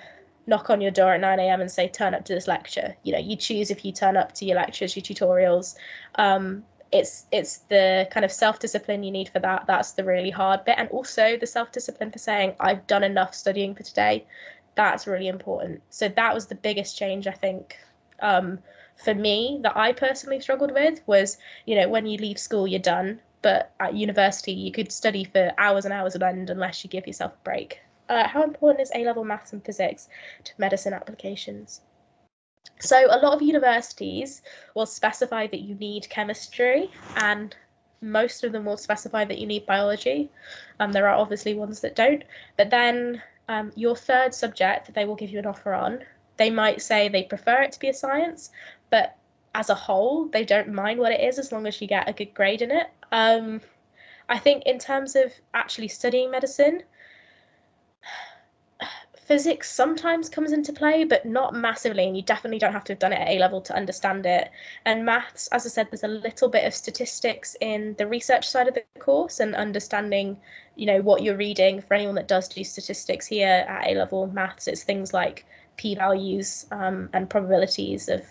knock on your door at 9 a.m. and say, turn up to this lecture. You know, you choose if you turn up to your lectures, your tutorials. It's the kind of self-discipline you need for that. That's the really hard bit. And also the self-discipline for saying, I've done enough studying for today. That's really important. So that was the biggest change, I think, for me, that I personally struggled with was, you know, when you leave school, you're done. But at university, you could study for hours and hours on end unless you give yourself a break. How important is A-level maths and physics to medicine applications? So a lot of universities will specify that you need chemistry, and most of them will specify that you need biology. There are obviously ones that don't, but then your third subject that they will give you an offer on, they might say they prefer it to be a science, but as a whole, they don't mind what it is as long as you get a good grade in it. I think in terms of actually studying medicine, Physics sometimes comes into play, but not massively, and you definitely don't have to have done it at A level to understand it. And maths, as I said, there's a little bit of statistics in the research side of the course and understanding, what you're reading. For anyone that does do statistics here at A level maths, it's things like p-values and probabilities of,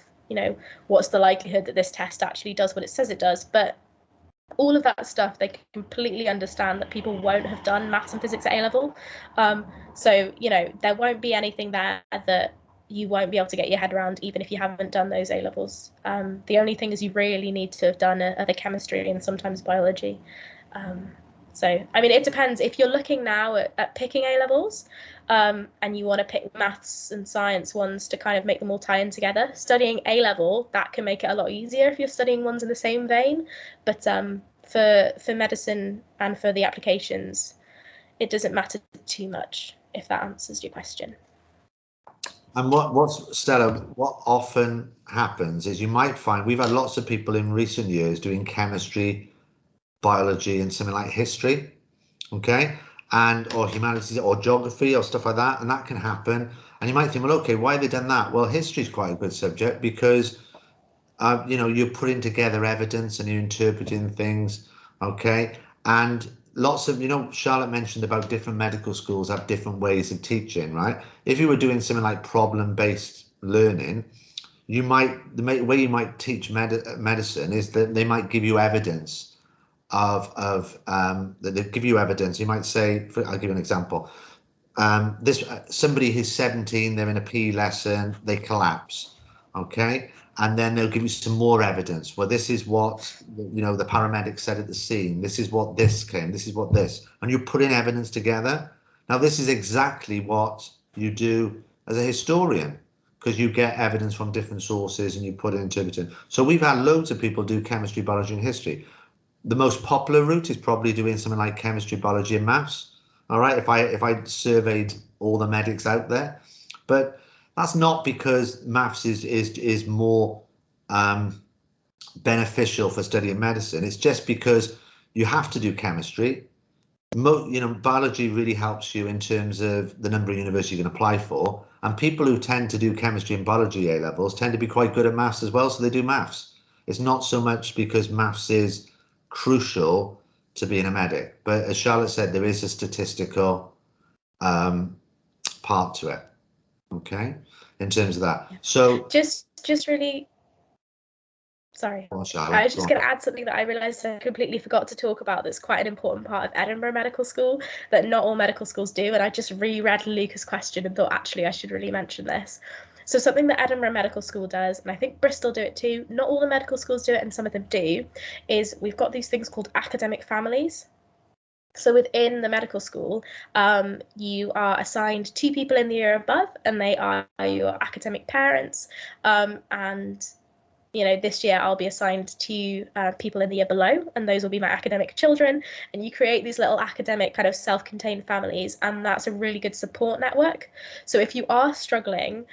what's the likelihood that this test actually does what it says it does. But all of that stuff, they completely understand that people won't have done maths and physics at A level. So, there won't be anything there that you won't be able to get your head around, even if you haven't done those A levels. The only thing is you really need to have done are the chemistry and sometimes biology. So, I mean, it depends. If you're looking now at picking A levels, and you want to pick maths and science ones to kind of make them all tie in together, studying A level, that can make it a lot easier if you're studying ones in the same vein. But for medicine and for the applications, it doesn't matter too much, if that answers your question. And Stella, what often happens is you might find, we've had lots of people in recent years doing chemistry, biology, and something like history, okay, or humanities or geography or stuff like that, and that can happen. And you might think, well, okay, why have they done that? Well, history is quite a good subject because you're putting together evidence and you're interpreting things, okay. And lots of, Charlotte mentioned about different medical schools have different ways of teaching, right? If you were doing something like problem-based learning, the way you might teach medicine is that they might give you evidence that they give you evidence. You might say, I'll give you an example. Somebody who's 17, they're in a PE lesson, they collapse, okay, and then they'll give you some more evidence. Well, this is what the paramedic said at the scene. This is what this came. This is what this, and you put in evidence together. Now, this is exactly what you do as a historian, because you get evidence from different sources and you put it into it. So we've had loads of people do chemistry, biology, and history. The most popular route is probably doing something like chemistry, biology, and maths. All right, if I surveyed all the medics out there, but that's not because maths is more beneficial for studying medicine. It's just because you have to do chemistry. Biology really helps you in terms of the number of universities you can apply for, and people who tend to do chemistry and biology A levels tend to be quite good at maths as well, so they do maths. It's not so much because maths is crucial to being a medic, but as Charlotte said, there is a statistical part to it, okay, in terms of that. So just really, sorry, I was just going to add something that I realised I completely forgot to talk about that's quite an important part of Edinburgh Medical School that not all medical schools do, and I just reread Luca's question and thought actually I should really mention this. So something that Edinburgh Medical School does, and I think Bristol do it too, not all the medical schools do it and some of them do, is we've got these things called academic families. So within the medical school, you are assigned 2 people in the year above, and they are your academic parents. And this year I'll be assigned to people in the year below, and those will be my academic children. And you create these little academic kind of self-contained families, and that's a really good support network. So if you are struggling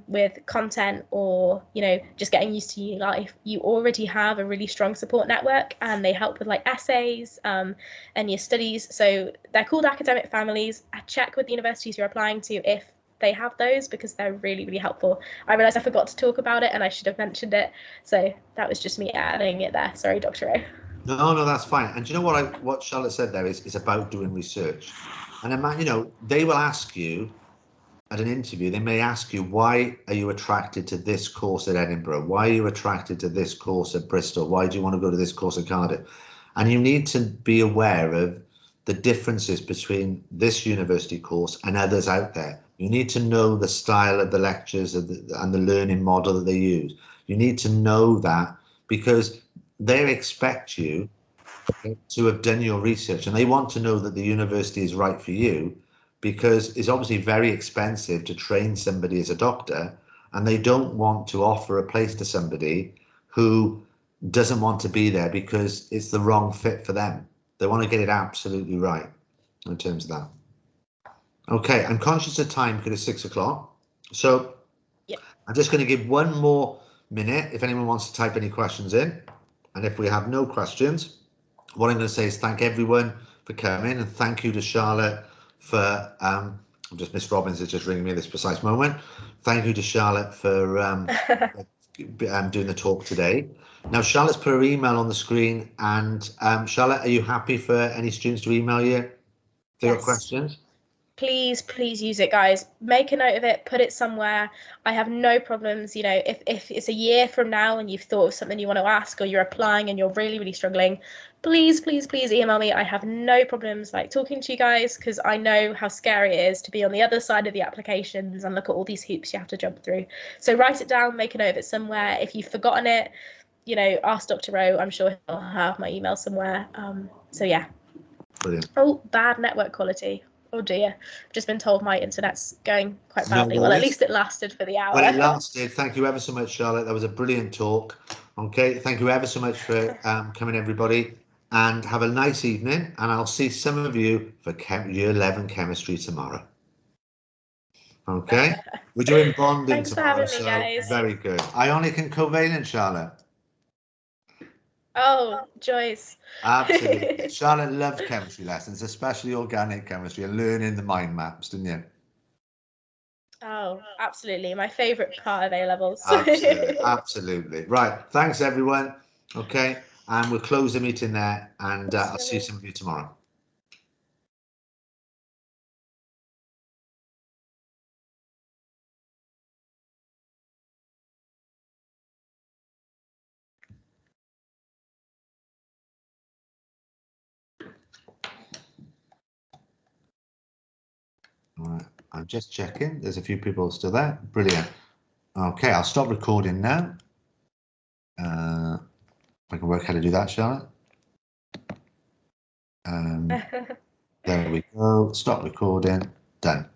with content or just getting used to uni life, you already have a really strong support network, and they help with like essays and your studies. So they're called academic families. Check with the universities you're applying to if they have those, because they're really, really helpful. I realised I forgot to talk about it and I should have mentioned it. So that was just me adding it there. Sorry, Dr. O. No, that's fine. And do you know what Charlotte said there is about doing research. And they will ask you at an interview, they may ask you, why are you attracted to this course at Edinburgh? Why are you attracted to this course at Bristol? Why do you want to go to this course at Cardiff? And you need to be aware of the differences between this university course and others out there. You need to know the style of the lectures and the learning model that they use. You need to know that because they expect you to have done your research, and they want to know that the university is right for you, because it's obviously very expensive to train somebody as a doctor, and they don't want to offer a place to somebody who doesn't want to be there because it's the wrong fit for them. They want to get it absolutely right in terms of that. Okay, I'm conscious of time because it's 6 o'clock. So yeah. I'm just going to give one more minute if anyone wants to type any questions in. And if we have no questions, what I'm going to say is thank everyone for coming, and thank you to Charlotte for Just Miss Robbins is just ringing me at this precise moment. Thank you to Charlotte for doing the talk today. Now, Charlotte's put her email on the screen, and Charlotte, are you happy for any students to email you if they've got questions? Please use it, guys. Make a note of it, put it somewhere. I have no problems, you know, if it's a year from now and you've thought of something you want to ask, or you're applying and you're really struggling, please email me. I have no problems like talking to you guys, because I know how scary it is to be on the other side of the applications and look at all these hoops you have to jump through. So write it down, make a note of it somewhere. If you've forgotten it, you know, ask Dr. Rowe. I'm sure he'll have my email somewhere. So yeah. Brilliant. Oh, bad network quality. Oh dear, I've just been told my internet's going quite badly. No well, at least it lasted for the hour. Well, it lasted. Thank you ever so much, Charlotte. That was a brilliant talk. Okay, thank you ever so much for coming, everybody, and have a nice evening. And I'll see some of you for Year 11 Chemistry tomorrow. Okay, we're doing bonding Thanks tomorrow, for having me, guys. Very good. Ionic and covalent, Charlotte. Oh, Joyce. Absolutely. Charlotte loved chemistry lessons, especially organic chemistry, and learning the mind maps, didn't you? Oh, absolutely. My favourite part of A-levels. Absolutely. Right. Thanks, everyone. Okay. And we'll close the meeting there, and I'll see some of you tomorrow. All right. I'm just checking. There's a few people still there. Brilliant. Okay. I'll stop recording now. If I can work how to do that, Charlotte. There we go. Stop recording. Done.